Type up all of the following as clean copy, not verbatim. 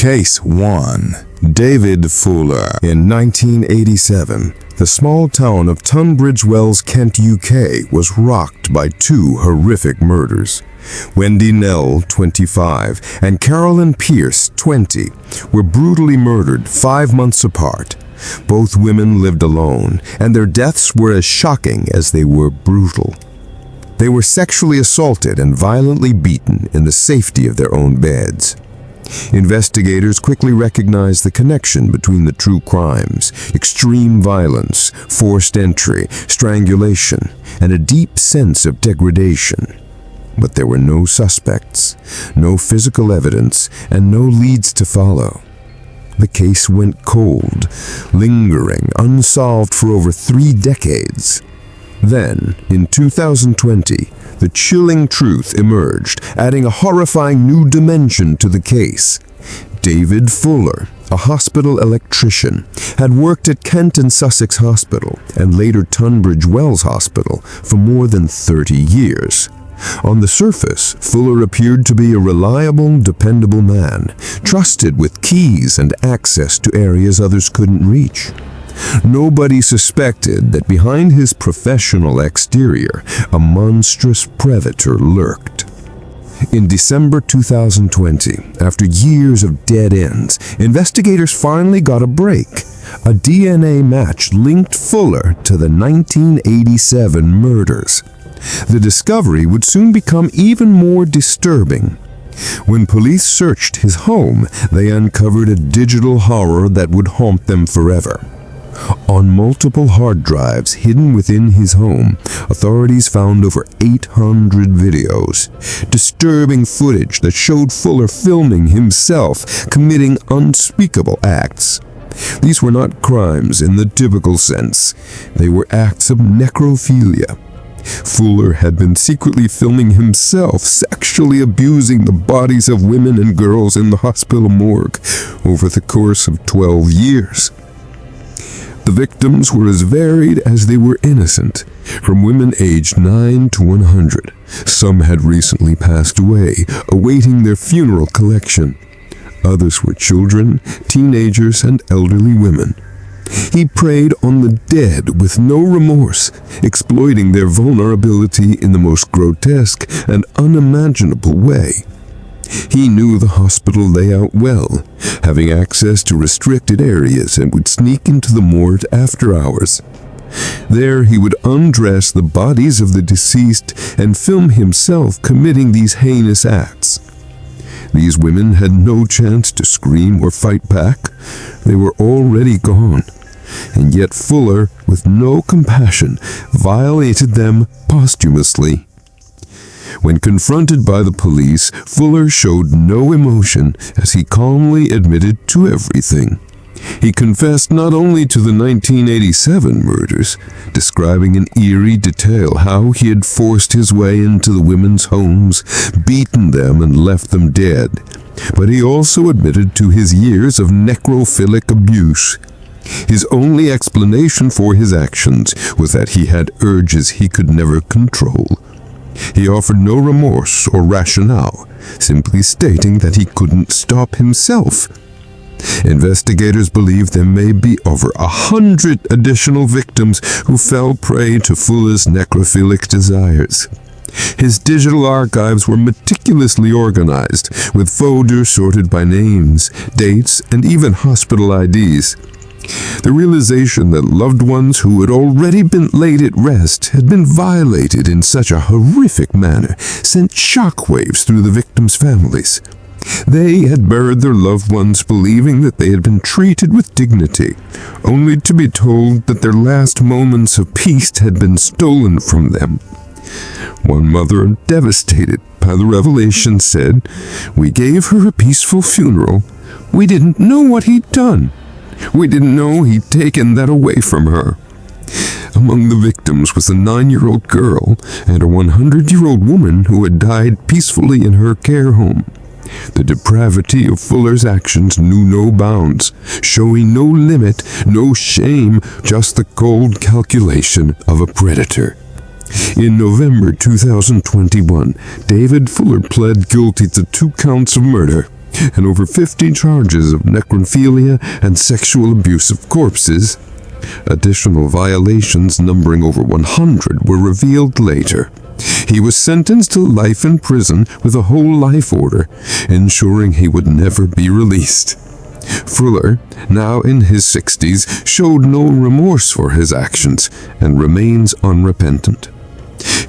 Case 1. David Fuller. In 1987, the small town of Tunbridge Wells, Kent, UK was rocked by two horrific murders. Wendy Nell, 25, and Carolyn Pierce, 20, were brutally murdered 5 months apart. Both women lived alone, and their deaths were as shocking as they were brutal. They were sexually assaulted and violently beaten in the safety of their own beds. Investigators quickly recognized the connection between the true crimes: extreme violence, forced entry, strangulation, and a deep sense of degradation. But there were no suspects, no physical evidence, and no leads to follow. The case went cold, lingering unsolved for over 3 decades. Then, in 2020, the chilling truth emerged, adding a horrifying new dimension to the case. David Fuller, a hospital electrician, had worked at Kent and Sussex Hospital and later Tunbridge Wells Hospital for more than 30 years. On the surface, Fuller appeared to be a reliable, dependable man, trusted with keys and access to areas others couldn't reach. Nobody suspected that behind his professional exterior, a monstrous predator lurked. In December 2020, after years of dead ends, investigators finally got a break. A DNA match linked Fuller to the 1987 murders. The discovery would soon become even more disturbing. When police searched his home, they uncovered a digital horror that would haunt them forever. On multiple hard drives hidden within his home, authorities found over 800 videos, disturbing footage that showed Fuller filming himself committing unspeakable acts. These were not crimes in the typical sense. They were acts of necrophilia. Fuller had been secretly filming himself sexually abusing the bodies of women and girls in the hospital morgue over the course of 12 years. The victims were as varied as they were innocent, from women aged 9 to 100. Some had recently passed away, awaiting their funeral collection. Others were children, teenagers, and elderly women. He preyed on the dead with no remorse, exploiting their vulnerability in the most grotesque and unimaginable way. He knew the hospital layout well, having access to restricted areas, and would sneak into the morgue after hours. There he would undress the bodies of the deceased and film himself committing these heinous acts. These women had no chance to scream or fight back. They were already gone. And yet Fuller, with no compassion, violated them posthumously. When confronted by the police, Fuller showed no emotion as he calmly admitted to everything. He confessed not only to the 1987 murders, describing in eerie detail how he had forced his way into the women's homes, beaten them, and left them dead, but he also admitted to his years of necrophilic abuse. His only explanation for his actions was that he had urges he could never control. He offered no remorse or rationale, simply stating that he couldn't stop himself. Investigators believe there may be over 100 additional victims who fell prey to Fuller's necrophilic desires. His digital archives were meticulously organized, with folders sorted by names, dates, and even hospital IDs. The realization that loved ones who had already been laid at rest had been violated in such a horrific manner sent shockwaves through the victims' families. They had buried their loved ones believing that they had been treated with dignity, only to be told that their last moments of peace had been stolen from them. One mother, devastated by the revelation, said, "We gave her a peaceful funeral. We didn't know what he'd done. We didn't know he'd taken that away from her." Among the victims was a 9-year-old girl and a 100-year-old woman who had died peacefully in her care home. The depravity of Fuller's actions knew no bounds, showing no limit, no shame, just the cold calculation of a predator. In November 2021, David Fuller pled guilty to 2 counts of murder. and over 50 charges of necrophilia and sexual abuse of corpses. Additional violations numbering over 100 were revealed later. He was sentenced to life in prison with a whole life order, ensuring he would never be released. Fuller, now in his 60s, showed no remorse for his actions and remains unrepentant.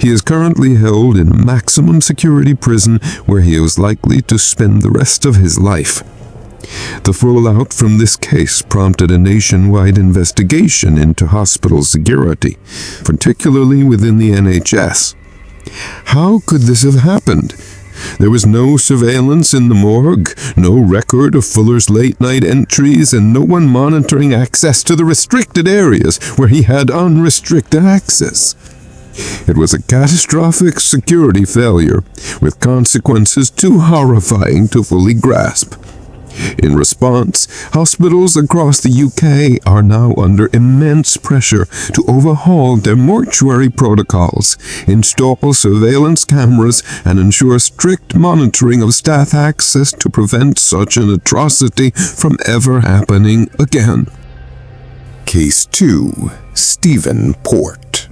He is currently held in maximum security prison where he is likely to spend the rest of his life. The fallout from this case prompted a nationwide investigation into hospital security, particularly within the NHS. How could this have happened? There was no surveillance in the morgue, no record of Fuller's late-night entries, and no one monitoring access to the restricted areas where he had unrestricted access. It was a catastrophic security failure, with consequences too horrifying to fully grasp. In response, hospitals across the UK are now under immense pressure to overhaul their mortuary protocols, install surveillance cameras, and ensure strict monitoring of staff access to prevent such an atrocity from ever happening again. Case 2. Stephen Port.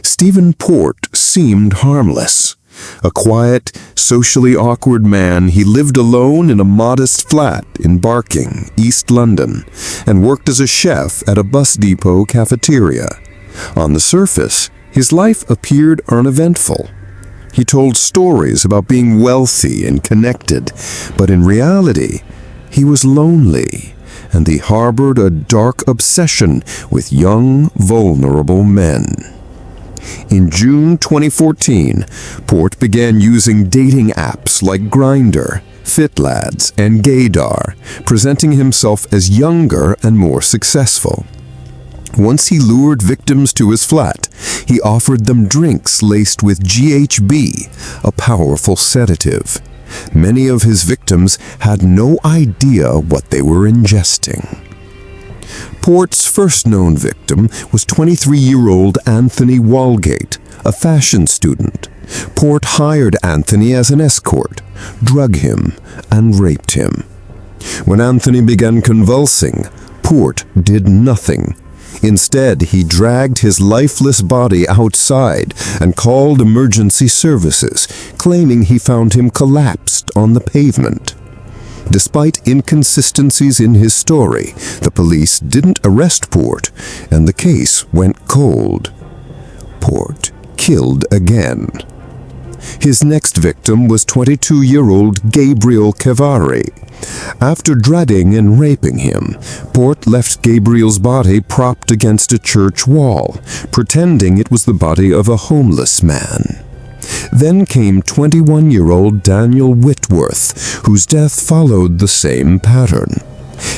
Stephen Port seemed harmless. A quiet, socially awkward man, he lived alone in a modest flat in Barking, East London, and worked as a chef at a bus depot cafeteria. On the surface, his life appeared uneventful. He told stories about being wealthy and connected, but in reality, he was lonely, and he harbored a dark obsession with young, vulnerable men. In June 2014, Port began using dating apps like Grindr, FitLads, and Gaydar, presenting himself as younger and more successful. Once he lured victims to his flat, he offered them drinks laced with GHB, a powerful sedative. Many of his victims had no idea what they were ingesting. Port's first known victim was 23-year-old Anthony Walgate, a fashion student. Port hired Anthony as an escort, drugged him, and raped him. When Anthony began convulsing, Port did nothing. Instead, he dragged his lifeless body outside and called emergency services, claiming he found him collapsed on the pavement. Despite inconsistencies in his story, the police didn't arrest Port, and the case went cold. Port killed again. His next victim was 22-year-old Gabriel Cavari. After drugging and raping him, Port left Gabriel's body propped against a church wall, pretending it was the body of a homeless man. Then came 21-year-old Daniel Whitworth, whose death followed the same pattern.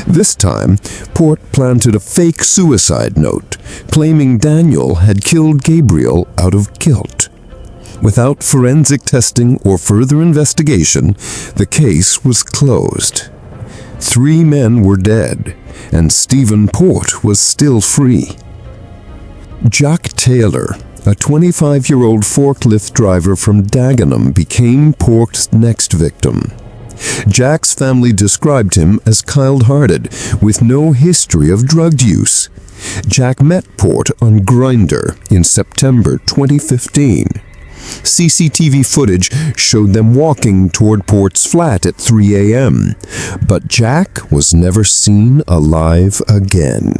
This time, Port planted a fake suicide note, claiming Daniel had killed Gabriel out of guilt. Without forensic testing or further investigation, the case was closed. 3 men were dead, and Stephen Port was still free. Jack Taylor, a 25-year-old forklift driver from Dagenham, became Port's next victim. Jack's family described him as cold-hearted, with no history of drug use. Jack met Port on Grindr in September 2015. CCTV footage showed them walking toward Port's flat at 3 a.m., but Jack was never seen alive again.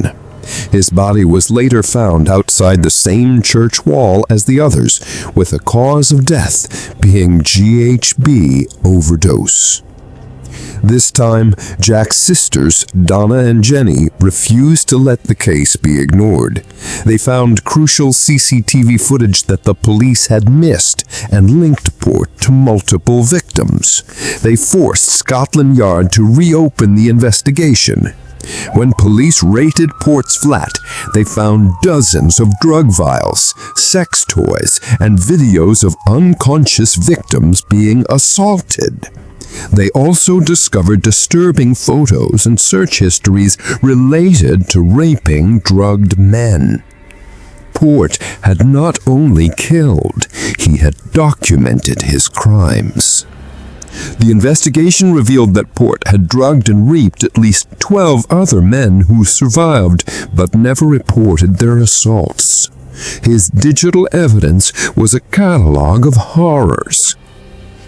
His body was later found outside the same church wall as the others, with a cause of death being GHB overdose. This time, Jack's sisters, Donna and Jenny, refused to let the case be ignored. They found crucial CCTV footage that the police had missed and linked Port to multiple victims. They forced Scotland Yard to reopen the investigation. When police raided Port's flat, they found dozens of drug vials, sex toys, and videos of unconscious victims being assaulted. They also discovered disturbing photos and search histories related to raping drugged men. Port had not only killed, he had documented his crimes. The investigation revealed that Port had drugged and raped at least 12 other men who survived, but never reported their assaults. His digital evidence was a catalog of horrors.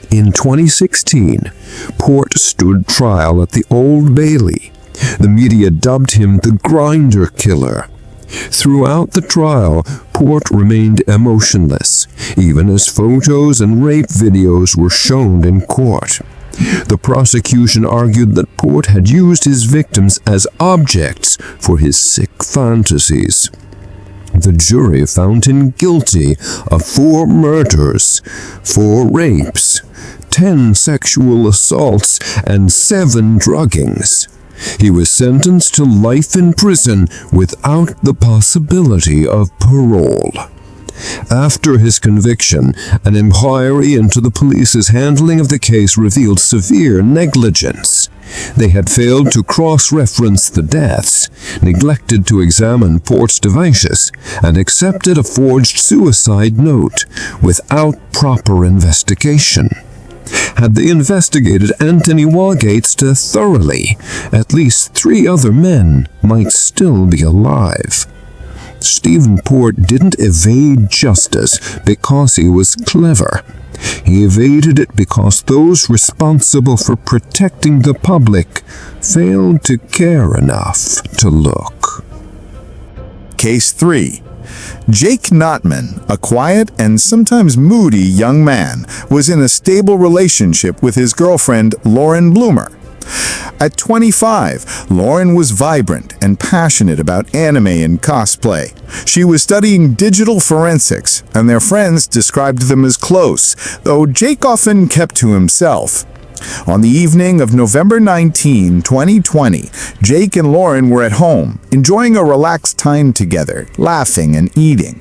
In 2016, Port stood trial at the Old Bailey. The media dubbed him the Grinder Killer. Throughout the trial, Port remained emotionless, even as photos and rape videos were shown in court. The prosecution argued that Port had used his victims as objects for his sick fantasies. The jury found him guilty of 4 murders, 4 rapes, 10 sexual assaults, and 7 druggings. He was sentenced to life in prison without the possibility of parole. After his conviction, an inquiry into the police's handling of the case revealed severe negligence. They had failed to cross-reference the deaths, neglected to examine Port's devices, and accepted a forged suicide note without proper investigation. Had they investigated Anthony Wagates thoroughly, at least 3 other men might still be alive. Stephen Port didn't evade justice because he was clever. He evaded it because those responsible for protecting the public failed to care enough to look. Case 3. Jake Notman, a quiet and sometimes moody young man, was in a stable relationship with his girlfriend, Lauren Bloomer. At 25, Lauren was vibrant and passionate about anime and cosplay. She was studying digital forensics, and their friends described them as close, though Jake often kept to himself. On the evening of November 19, 2020, Jake and Lauren were at home, enjoying a relaxed time together, laughing and eating.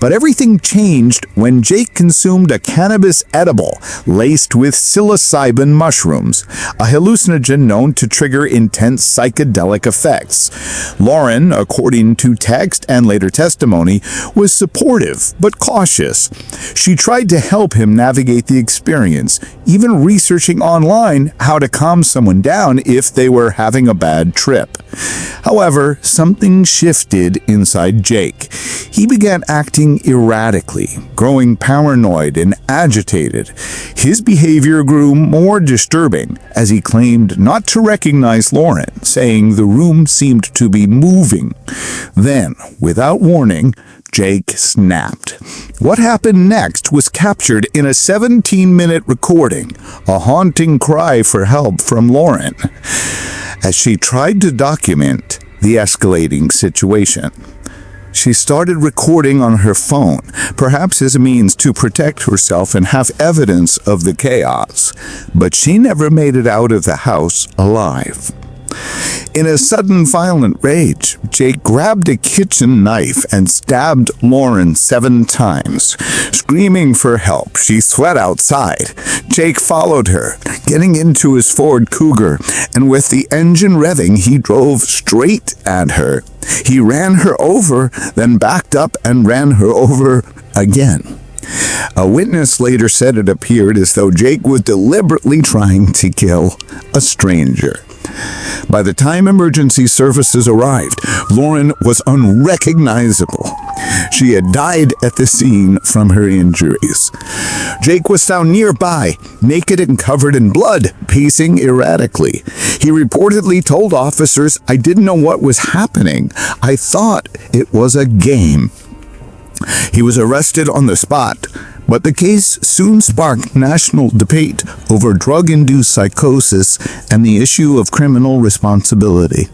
But everything changed when Jake consumed a cannabis edible laced with psilocybin mushrooms, a hallucinogen known to trigger intense psychedelic effects. Lauren, according to text and later testimony, was supportive but cautious. She tried to help him navigate the experience, even researching online how to calm someone down if they were having a bad trip. However, something shifted inside Jake. He began acting erratically, growing paranoid and agitated. His behavior grew more disturbing as he claimed not to recognize Lauren, saying the room seemed to be moving. Then, without warning, Jake snapped. What happened next was captured in a 17-minute recording, a haunting cry for help from Lauren, as she tried to document the escalating situation. She started recording on her phone, perhaps as a means to protect herself and have evidence of the chaos, but she never made it out of the house alive. In a sudden violent rage, Jake grabbed a kitchen knife and stabbed Lauren 7 times. Screaming for help, she fled outside. Jake followed her, getting into his Ford Cougar, and with the engine revving, he drove straight at her. He ran her over, then backed up and ran her over again. A witness later said it appeared as though Jake was deliberately trying to kill a stranger. By the time emergency services arrived, Lauren was unrecognizable. She had died at the scene from her injuries. Jake was found nearby, naked and covered in blood, pacing erratically. He reportedly told officers, "I didn't know what was happening. I thought it was a game." He was arrested on the spot, but the case soon sparked national debate over drug-induced psychosis and the issue of criminal responsibility.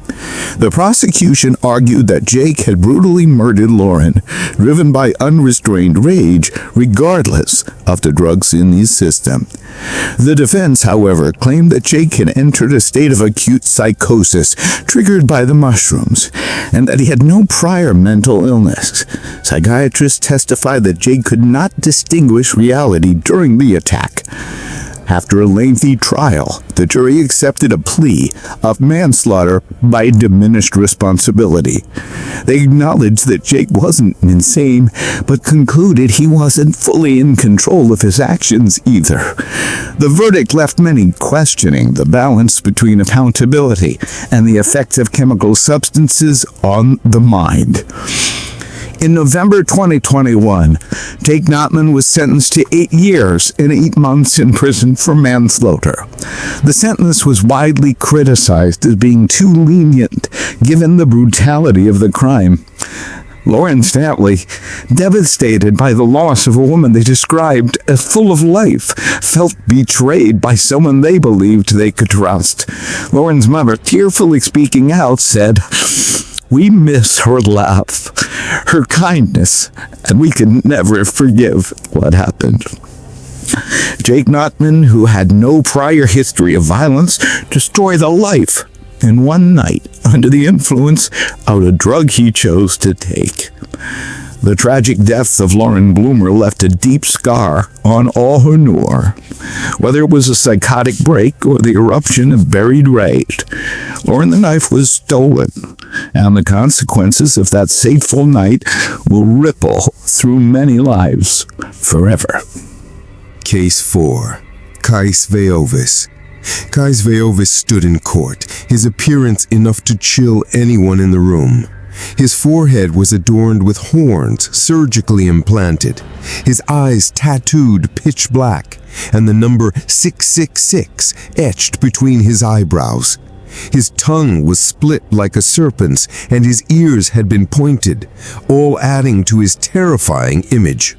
The prosecution argued that Jake had brutally murdered Lauren, driven by unrestrained rage, regardless of the drugs in his system. The defense, however, claimed that Jake had entered a state of acute psychosis triggered by the mushrooms, and that he had no prior mental illness. Psychiatrists testified that Jake could not distinguish reality during the attack. After a lengthy trial, the jury accepted a plea of manslaughter by diminished responsibility. They acknowledged that Jake wasn't insane, but concluded he wasn't fully in control of his actions either. The verdict left many questioning the balance between accountability and the effects of chemical substances on the mind. In November 2021, Jake Notman was sentenced to 8 years and 8 months in prison for manslaughter. The sentence was widely criticized as being too lenient, given the brutality of the crime. Lauren Stanley, devastated by the loss of a woman they described as full of life, felt betrayed by someone they believed they could trust. Lauren's mother, tearfully speaking out, said, "We miss her laugh, her kindness, and we can never forgive what happened." Jake Notman, who had no prior history of violence, destroyed a life in one night under the influence of a drug he chose to take. The tragic death of Lauren Bloomer left a deep scar on all who knew her. Whether it was a psychotic break or the eruption of buried rage, Lauren the knife was stolen, and the consequences of that fateful night will ripple through many lives forever. Case 4. Caius Veiovis. Caius Veiovis stood in court, his appearance enough to chill anyone in the room. His forehead was adorned with horns surgically implanted, his eyes tattooed pitch black, and the number 666 etched between his eyebrows. His tongue was split like a serpent's, and his ears had been pointed, all adding to his terrifying image.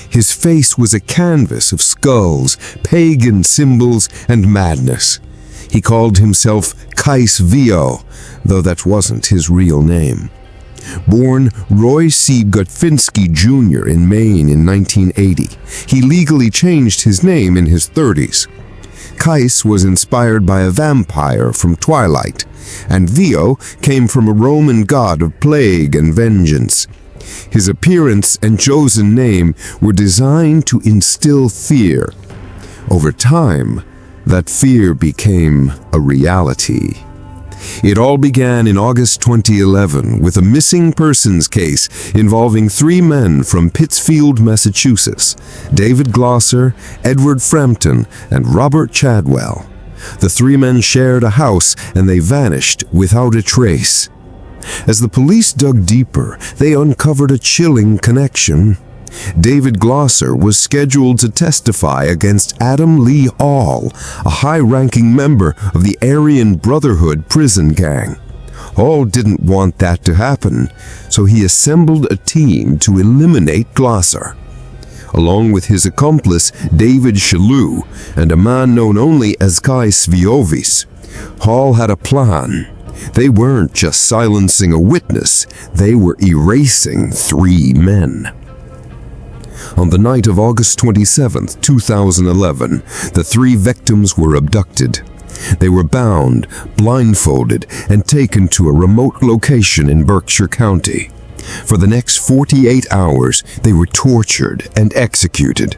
His face was a canvas of skulls, pagan symbols, and madness. He called himself Caius Veiovis, though that wasn't his real name. Born Roy C. Gutfinski Jr. in Maine in 1980, he legally changed his name in his 30s. Caius was inspired by a vampire from Twilight, and Vio came from a Roman god of plague and vengeance. His appearance and chosen name were designed to instill fear. Over time, that fear became a reality. It all began in August 2011 with a missing persons case involving 3 men from Pittsfield, Massachusetts: David Glosser, Edward Frampton, and Robert Chadwell. The 3 men shared a house and they vanished without a trace. As the police dug deeper, they uncovered a chilling connection. David Glosser was scheduled to testify against Adam Lee Hall, a high-ranking member of the Aryan Brotherhood prison gang. Hall didn't want that to happen, so he assembled a team to eliminate Glosser. Along with his accomplice, David Shalhoub, and a man known only as Caius Veiovis, Hall had a plan. They weren't just silencing a witness, they were erasing 3 men. On the night of August 27, 2011, the 3 victims were abducted. They were bound, blindfolded, and taken to a remote location in Berkshire County. For the next 48 hours, they were tortured and executed.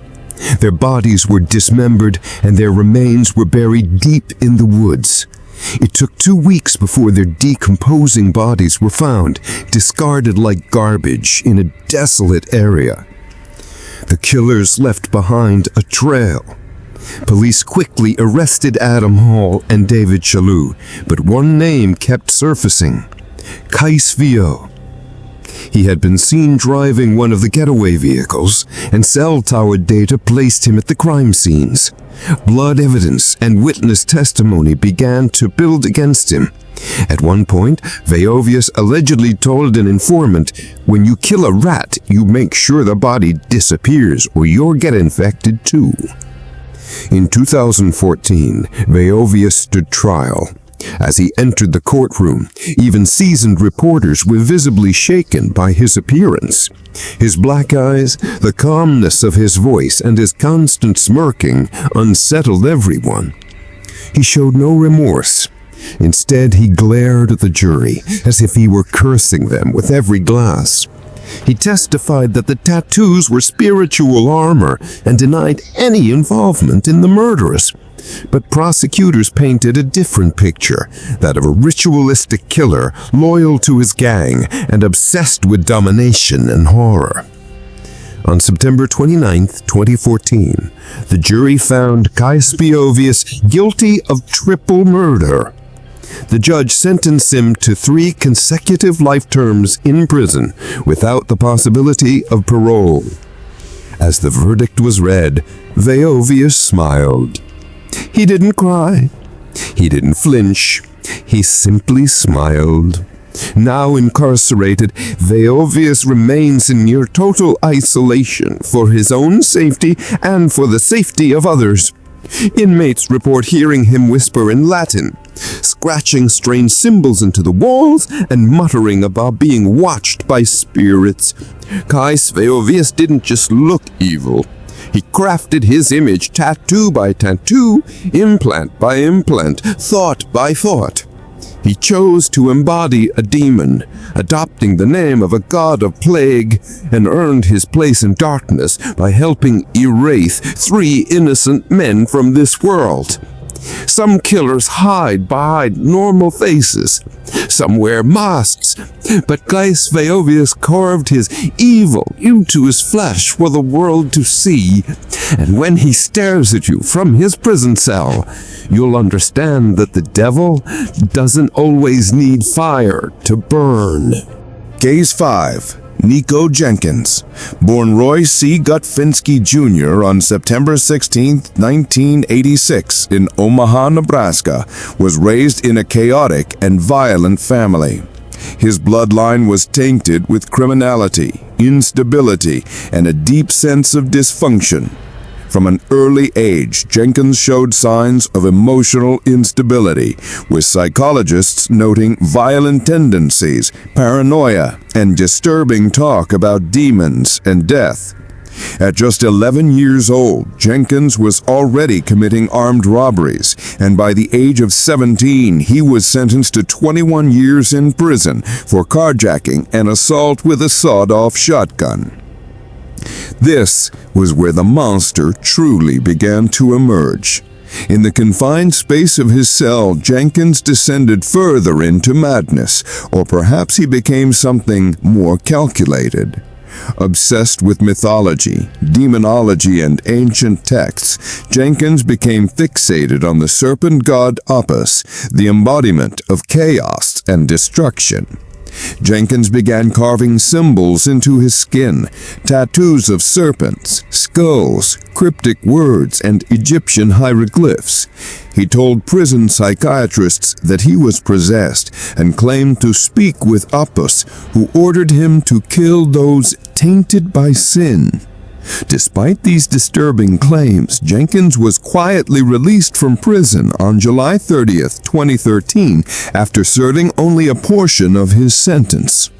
Their bodies were dismembered, and their remains were buried deep in the woods. It took 2 weeks before their decomposing bodies were found, discarded like garbage in a desolate area. The killers left behind a trail. Police quickly arrested Adam Hall and David Shalhoub, but one name kept surfacing: Caius Veiovis. He had been seen driving one of the getaway vehicles, and cell tower data placed him at the crime scenes. Blood evidence and witness testimony began to build against him. At one point, Veiovis allegedly told an informant, "When you kill a rat, you make sure the body disappears or you'll get infected too." In 2014, Veiovis stood trial. As he entered the courtroom, even seasoned reporters were visibly shaken by his appearance. His black eyes, the calmness of his voice, and his constant smirking unsettled everyone. He showed no remorse. Instead, he glared at the jury as if he were cursing them with every glass. He testified that the tattoos were spiritual armor and denied any involvement in the murderous. But prosecutors painted a different picture, that of a ritualistic killer loyal to his gang and obsessed with domination and horror. On September 29, 2014, the jury found Caius Veiovis guilty of triple murder. The judge sentenced him to 3 consecutive life terms in prison without the possibility of parole. As the verdict was read, Veiovis smiled. He didn't cry. He didn't flinch. He simply smiled. Now incarcerated, Veiovis remains in near total isolation for his own safety and for the safety of others. Inmates report hearing him whisper in Latin, scratching strange symbols into the walls and muttering about being watched by spirits. Caius Veiovis didn't just look evil. He crafted his image tattoo by tattoo, implant by implant, thought by thought. He chose to embody a demon, adopting the name of a god of plague, and earned his place in darkness by helping erase 3 innocent men from this world. Some killers hide behind normal faces. Some wear masks. But Caius Veiovis carved his evil into his flesh for the world to see. And when he stares at you from his prison cell, you'll understand that the devil doesn't always need fire to burn. Case 5. Nikko Jenkins, born Roy C. Gutfinski Jr. on September 16, 1986 in Omaha, Nebraska, was raised in a chaotic and violent family. His bloodline was tainted with criminality, instability, and a deep sense of dysfunction. From an early age, Jenkins showed signs of emotional instability, with psychologists noting violent tendencies, paranoia, and disturbing talk about demons and death. At just 11 years old, Jenkins was already committing armed robberies, and by the age of 17, he was sentenced to 21 years in prison for carjacking and assault with a sawed-off shotgun. This was where the monster truly began to emerge. In the confined space of his cell, Jenkins descended further into madness, or perhaps he became something more calculated. Obsessed with mythology, demonology, and ancient texts, Jenkins became fixated on the serpent god Apis, the embodiment of chaos and destruction. Jenkins began carving symbols into his skin, tattoos of serpents, skulls, cryptic words, and Egyptian hieroglyphs. He told prison psychiatrists that he was possessed and claimed to speak with Apis, who ordered him to kill those tainted by sin. Despite these disturbing claims, Jenkins was quietly released from prison on July 30th, 2013, after serving only a portion of his sentence.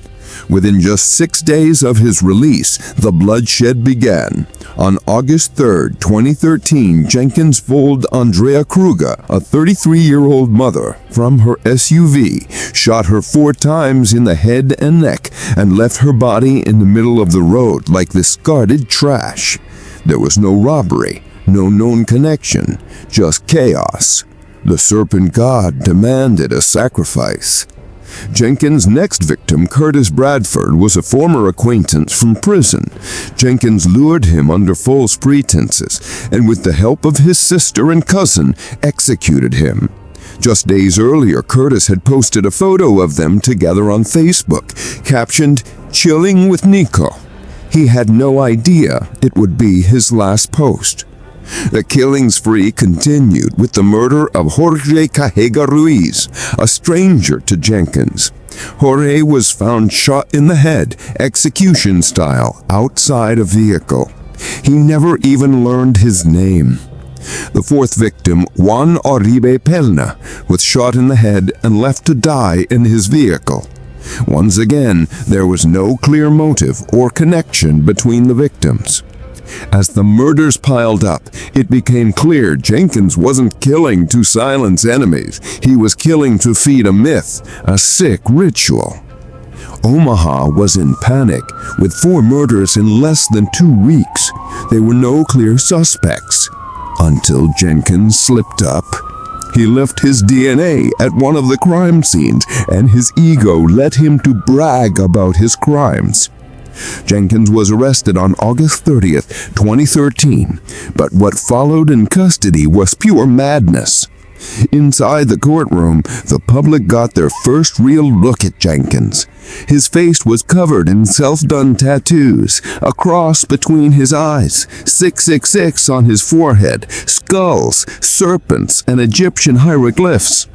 Within just 6 days of his release, the bloodshed began. On August 3, 2013, Jenkins pulled Andrea Kruger, a 33-year-old mother, from her SUV, shot her 4 times in the head and neck, and left her body in the middle of the road like discarded trash. There was no robbery, no known connection, just chaos. The serpent god demanded a sacrifice. Jenkins' next victim, Curtis Bradford, was a former acquaintance from prison. Jenkins lured him under false pretenses, and with the help of his sister and cousin, executed him. Just days earlier, Curtis had posted a photo of them together on Facebook, captioned, "Chilling with Nikko." He had no idea it would be his last post. The killing spree continued with the murder of Jorge Cajega Ruiz, a stranger to Jenkins. Jorge was found shot in the head, execution style, outside a vehicle. He never even learned his name. The 4th victim, Juan Oribe Pelna, was shot in the head and left to die in his vehicle. Once again, there was no clear motive or connection between the victims. As the murders piled up, it became clear Jenkins wasn't killing to silence enemies. He was killing to feed a myth, a sick ritual. Omaha was in panic, with 4 murders in less than 2 weeks. There were no clear suspects, until Jenkins slipped up. He left his DNA at one of the crime scenes, and his ego led him to brag about his crimes. Jenkins was arrested on August 30th, 2013, but what followed in custody was pure madness. Inside the courtroom, the public got their first real look at Jenkins. His face was covered in self-done tattoos, a cross between his eyes, 666 on his forehead, skulls, serpents, and Egyptian hieroglyphs.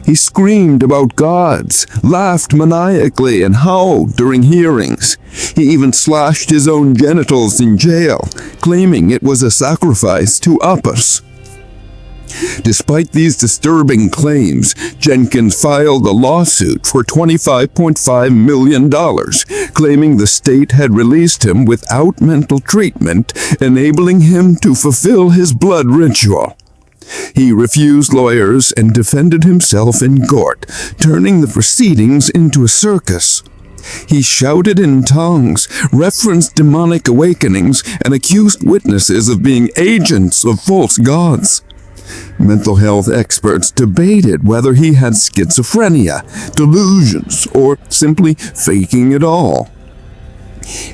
He screamed about gods, laughed maniacally, and howled during hearings. He even slashed his own genitals in jail, claiming it was a sacrifice to Apis. Despite these disturbing claims, Jenkins filed a lawsuit for $25.5 million, claiming the state had released him without mental treatment, enabling him to fulfill his blood ritual. He refused lawyers and defended himself in court, turning the proceedings into a circus. He shouted in tongues, referenced demonic awakenings, and accused witnesses of being agents of false gods. Mental health experts debated whether he had schizophrenia, delusions, or simply faking it all.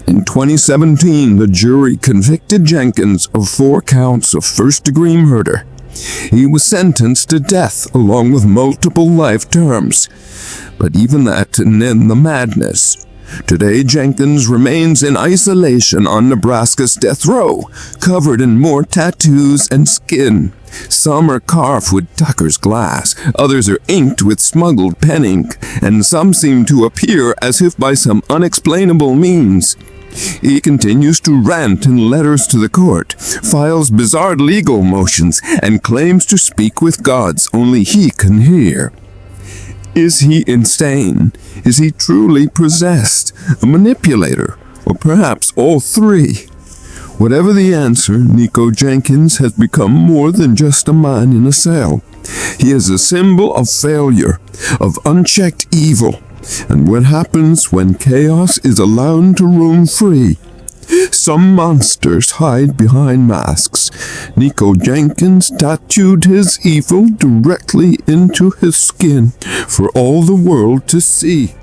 In 2017, the jury convicted Jenkins of 4 counts of first-degree murder. He was sentenced to death along with multiple life terms. But even that didn't end the madness. Today, Jenkins remains in isolation on Nebraska's death row, covered in more tattoos and skin. Some are carved with Tucker's glass, others are inked with smuggled pen ink, and some seem to appear as if by some unexplainable means. He continues to rant in letters to the court, files bizarre legal motions, and claims to speak with gods only he can hear. Is he insane? Is he truly possessed, a manipulator, or perhaps all 3? Whatever the answer, Nikko Jenkins has become more than just a man in a cell. He is a symbol of failure, of unchecked evil, and what happens when chaos is allowed to roam free? Some monsters hide behind masks. Nikko Jenkins tattooed his evil directly into his skin for all the world to see.